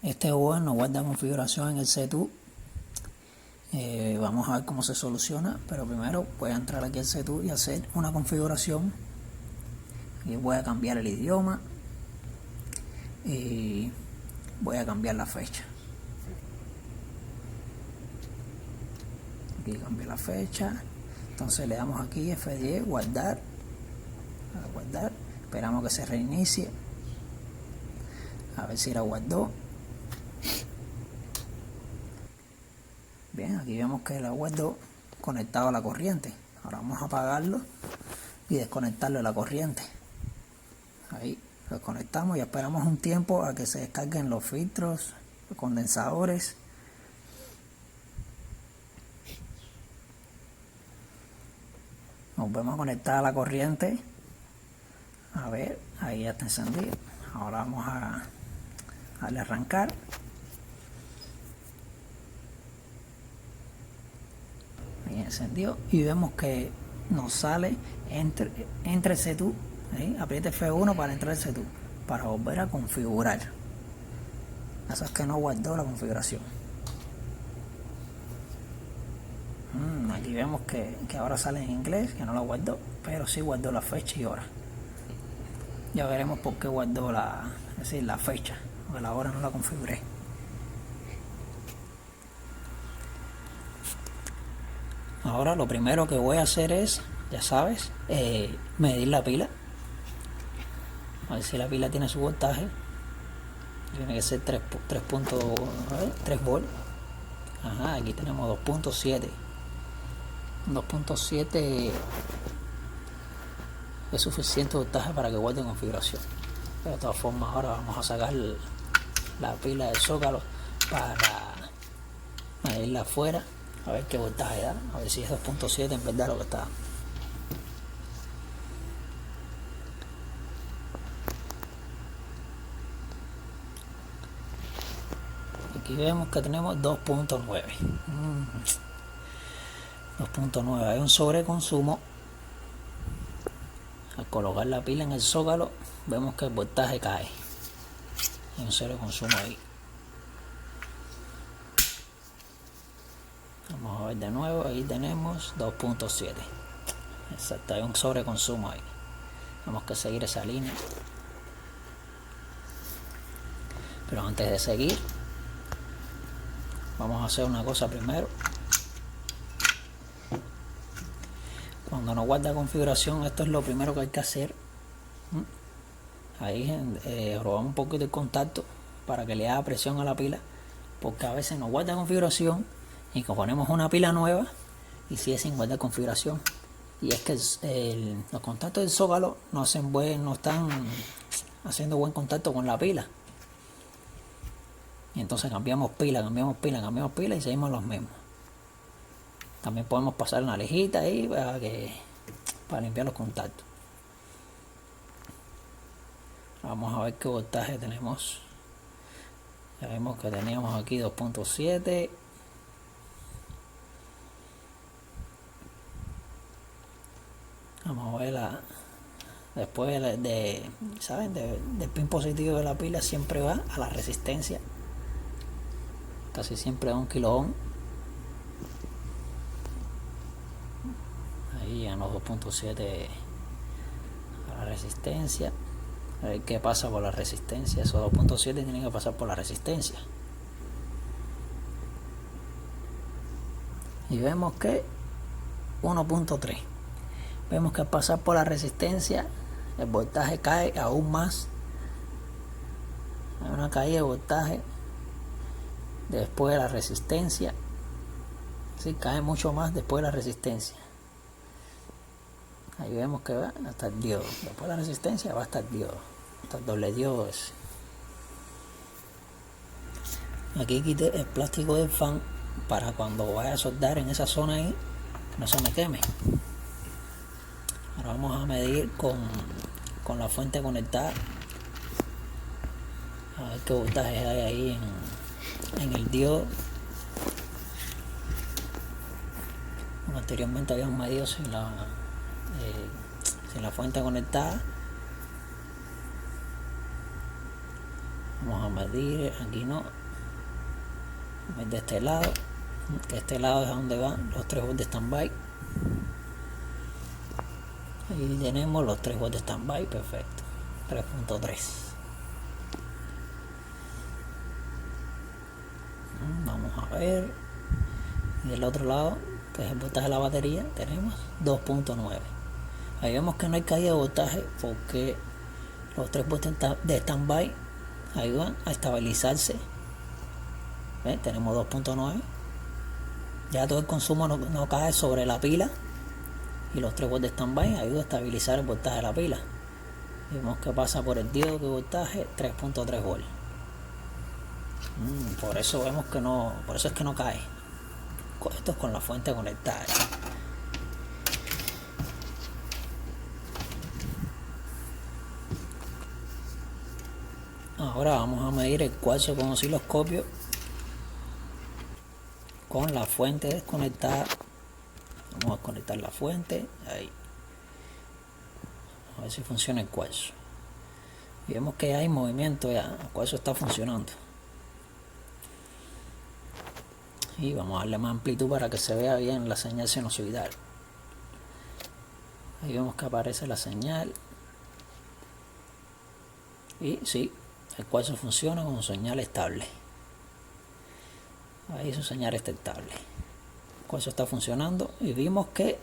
Este juego no guarda configuración en el setup. Vamos a ver cómo se soluciona, pero primero voy a entrar aquí al setup y hacer una configuración. Y voy a cambiar el idioma y voy a cambiar la fecha. Aquí cambié la fecha. Entonces le damos aquí F10, guardar. Guardar. Esperamos que se reinicie. A ver si la guardó. Bien, aquí vemos que la guardó conectado a la corriente. Ahora vamos a apagarlo y desconectarlo de la corriente. Ahí lo conectamos y esperamos un tiempo a que se descarguen los filtros, los condensadores. Nos vamos a conectar a la corriente. A ver, ahí ya está encendido. Ahora vamos a darle a arrancar. Ahí encendió y vemos que nos sale entre el setup. Ahí, apriete F1 para entrar al setup, para volver a configurar. Eso es que no guardó la configuración. Aquí vemos que ahora sale en inglés, que no la guardó, pero sí guardó la fecha y hora. Ya veremos por qué guardó la fecha, porque la hora no la configuré. Ahora lo primero que voy a hacer es, ya sabes, medir la pila. A ver si la pila tiene su voltaje. Tiene que ser 3 volts. Ajá, aquí tenemos 2.7. 2.7 es suficiente voltaje para que guarde configuración. Pero de todas formas ahora vamos a sacar la pila del zócalo para medirla afuera, a ver qué voltaje da, a ver si es 2.7 en verdad lo que está. Aquí vemos que tenemos 2.9. 2.9, hay un sobreconsumo. Al colocar la pila en el zócalo vemos que el voltaje cae. Hay un sobreconsumo ahí. Vamos a ver de nuevo, ahí tenemos 2.7. Exacto, hay un sobreconsumo ahí. Tenemos que seguir esa línea. Pero antes de seguir, vamos a hacer una cosa primero. Cuando no guarda configuración, esto es lo primero que hay que hacer. Ahí robamos un poquito el contacto para que le haga presión a la pila, porque a veces no guarda configuración y ponemos una pila nueva y sigue sin guardar configuración. Y es que los contactos del zócalo no están haciendo buen contacto con la pila. Y entonces cambiamos pila y seguimos los mismos. También podemos pasar una lejita ahí para limpiar los contactos. Vamos a ver qué voltaje tenemos. Ya vemos que teníamos aquí 2.7. Vamos a ver después ¿saben? Del pin positivo de la pila siempre va a la resistencia. Casi siempre a 1 kilo ohm. Ahí en los 2.7 a la resistencia. A ver qué pasa por la resistencia. Esos 2.7 tienen que pasar por la resistencia. Y vemos que 1.3. Vemos que al pasar por la resistencia el voltaje cae aún más. Hay una caída de voltaje después de la resistencia. Sí, cae mucho más después de la resistencia. Ahí vemos que va hasta el diodo. Después de la resistencia va hasta el diodo, hasta el doble diodo ese. Aquí quité el plástico del fan para cuando vaya a soldar en esa zona ahí no se me queme. Ahora vamos a medir con la fuente conectada, a ver qué voltaje hay ahí en el diodo. Bueno, anteriormente habíamos medido sin la fuente conectada. Vamos a medir, aquí no, de este lado, que este lado es donde van los 3 volts de standby. Ahí tenemos los 3 volts de standby, perfecto, 3.3. Vamos a ver, y del otro lado, que es el voltaje de la batería, tenemos 2.9. Ahí vemos que no hay caída de voltaje porque los 3 volts de standby ayudan a estabilizarse. ¿Ven? Tenemos 2.9. Ya todo el consumo no cae sobre la pila y los 3 volts de standby ayudan a estabilizar el voltaje de la pila. Vemos que pasa por el diodo que voltaje 3.3 volts. Por eso vemos que no, por eso es que no cae. Esto es con la fuente conectada. Ahora vamos a medir el cuarzo con osciloscopio con la fuente desconectada. Vamos a conectar la fuente ahí, a ver si funciona el cuarzo. Y vemos que hay movimiento, ya el cuarzo está funcionando. Y vamos a darle más amplitud para que se vea bien la señal sinusoidal. Ahí vemos que aparece la señal. Y sí, el cuarzo funciona con señal estable. Ahí su señal está estable. El cuarzo está funcionando y vimos que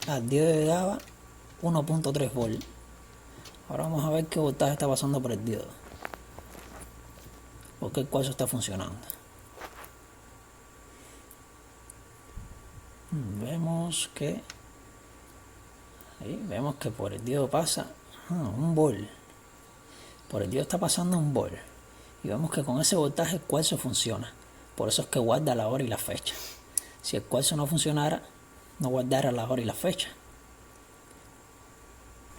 al diodo llegaba 1.3 volts. Ahora vamos a ver qué voltaje está pasando por el diodo, porque el cuarzo está funcionando. Vemos que por el diodo pasa 1 volt. Por el diodo está pasando 1 volt. Y vemos que con ese voltaje el cuarzo funciona. Por eso es que guarda la hora y la fecha. Si el cuarzo no funcionara, no guardara la hora y la fecha.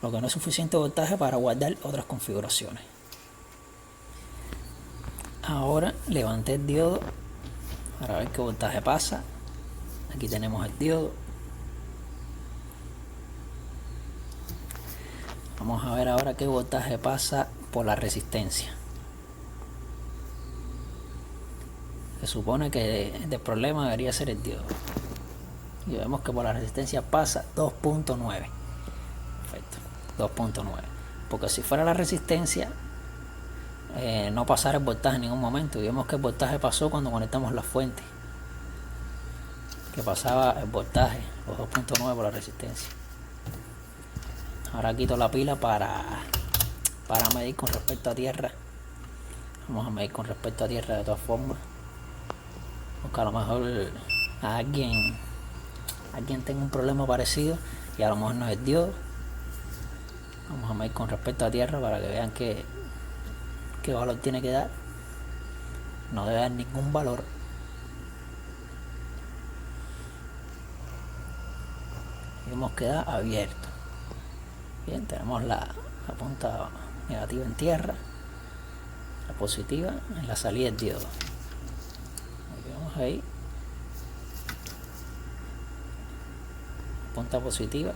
Lo que no es suficiente voltaje para guardar otras configuraciones. Ahora levanté el diodo para ver qué voltaje pasa. Aquí tenemos el diodo. Vamos a ver ahora qué voltaje pasa por la resistencia. Se supone que el problema debería ser el diodo. Y vemos que por la resistencia pasa 2.9. Perfecto, 2.9. Porque si fuera la resistencia, no pasara el voltaje en ningún momento. Y vemos que el voltaje pasó cuando conectamos la fuente, que pasaba el voltaje, los 2.9 por la resistencia. Ahora quito la pila para medir con respecto a tierra. Vamos a medir con respecto a tierra de todas formas, porque a lo mejor alguien tenga un problema parecido y a lo mejor no es el diodo. Vamos a medir con respecto a tierra para que vean qué valor tiene que dar. No debe dar ningún valor. Y vemos que da abierto. Bien, tenemos la punta negativa en tierra, la positiva en la salida del diodo. Vemos ahí, punta positiva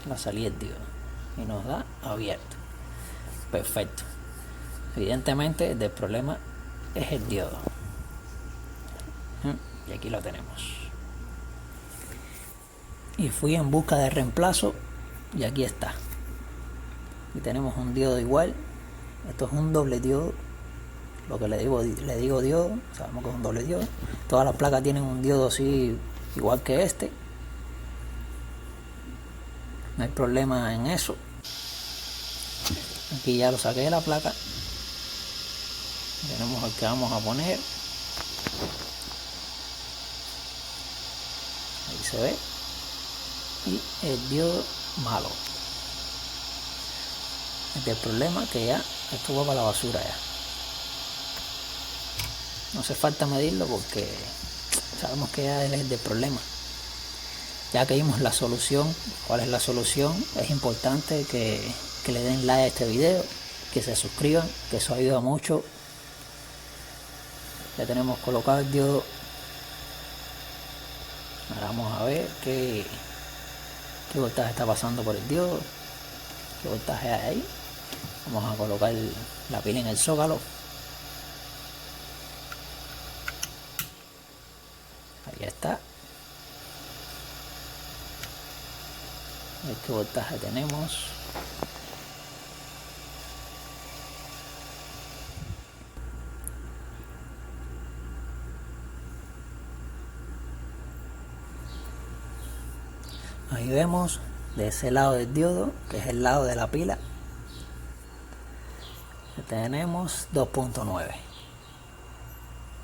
en la salida del diodo y nos da abierto. Perfecto. Evidentemente el problema es el diodo. Y aquí lo tenemos. Y fui en busca de reemplazo y aquí está. Y tenemos un diodo igual. Esto es un doble diodo. Lo que le digo diodo, sabemos que es un doble diodo. Todas las placas tienen un diodo así igual que este. No hay problema en eso. Aquí ya lo saqué de la placa. Tenemos el que vamos a poner. Ahí se ve. Y el diodo malo. El problema que ya esto va para la basura ya. No hace falta medirlo porque sabemos que ya es el del problema. Ya que vimos la solución, cuál es la solución, es importante que le den like a este video, que se suscriban, que eso ayuda mucho. Ya tenemos colocado el diodo. Ahora vamos a ver qué voltaje está pasando por el diodo, qué voltaje hay ahí. Vamos a colocar la pila en el zócalo. Ahí está. ¿Qué voltaje tenemos? Ahí vemos de ese lado del diodo, que es el lado de la pila, tenemos 2.9.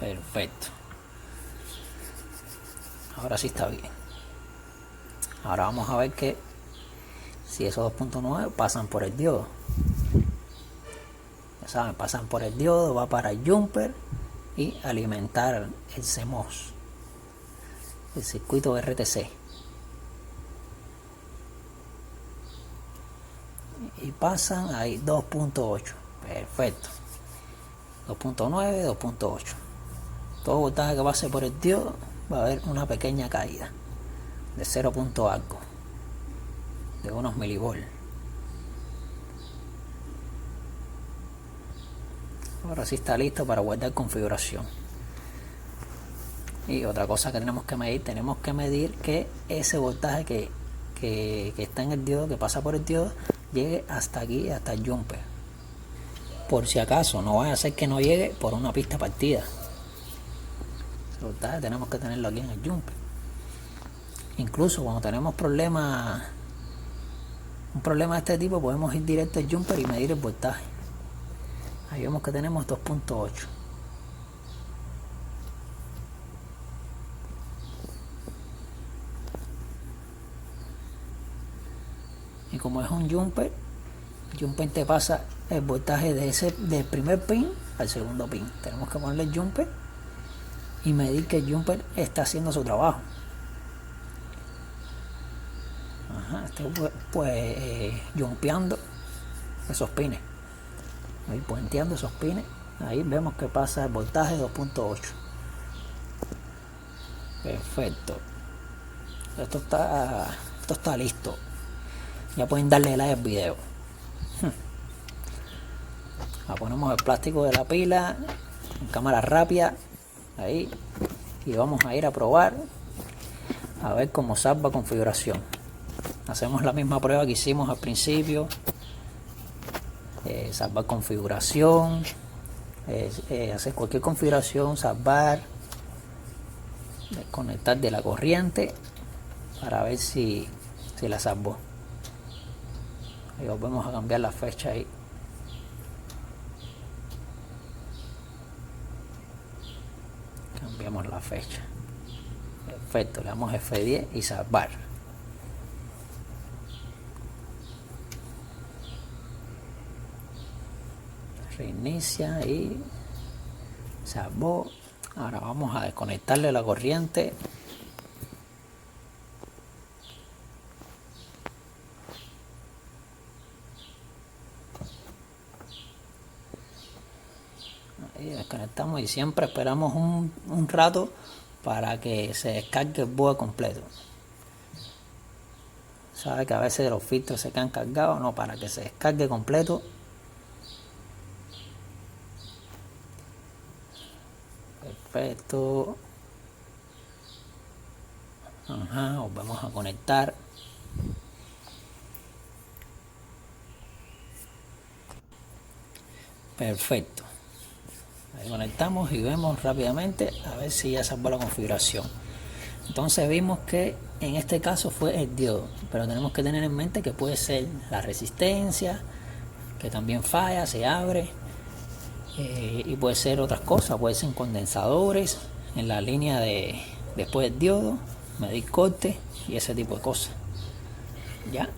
Perfecto. Ahora sí está bien. Ahora vamos a ver que si esos 2.9 pasan por el diodo. Ya saben, pasan por el diodo, va para el jumper y alimentar el CMOS, el circuito RTC. Y pasan ahí 2.8. Perfecto. 2.9, 2.8. Todo voltaje que pase por el diodo va a haber una pequeña caída de 0. algo, de unos milivolts. Ahora sí está listo para guardar configuración. Y otra cosa que tenemos que medir que ese voltaje que está en el diodo, que pasa por el diodo, llegue hasta aquí, hasta el jumper. Por si acaso, no vaya a ser que no llegue por una pista partida. Ese voltaje tenemos que tenerlo aquí en el jumper. Incluso cuando tenemos un problema de este tipo, podemos ir directo al jumper y medir el voltaje. Ahí vemos que tenemos 2.8. Y como es un jumper, el jumper te pasa el voltaje del primer pin al segundo pin. Tenemos que ponerle el jumper y medir que el jumper está haciendo su trabajo. Jumpeando esos pines, ahí puenteando esos pines. Ahí vemos que pasa el voltaje 2.8. Perfecto. Esto está listo. Ya pueden darle like al video. Ponemos el plástico de la pila en cámara rápida ahí y vamos a ir a probar a ver cómo salva configuración. Hacemos la misma prueba que hicimos al principio. Salvar configuración, hacer cualquier configuración, salvar, desconectar de la corriente para ver si la salvó. Y volvemos a cambiar la fecha ahí. Cambiamos la fecha. Perfecto, le damos F10 y salvar. Reinicia y salvó. Ahora vamos a desconectarle la corriente. Ahí desconectamos y siempre esperamos un rato para que se descargue el board completo. Sabe que a veces los filtros se quedan cargados, no, para que se descargue completo. Perfecto. Volvemos a conectar. Perfecto. Ahí conectamos y vemos rápidamente a ver si ya salvó la configuración. Entonces vimos que en este caso fue el diodo, pero tenemos que tener en mente que puede ser la resistencia, que también falla, se abre. Y puede ser otras cosas, puede ser condensadores en la línea después del diodo, medir corte y ese tipo de cosas. Ya.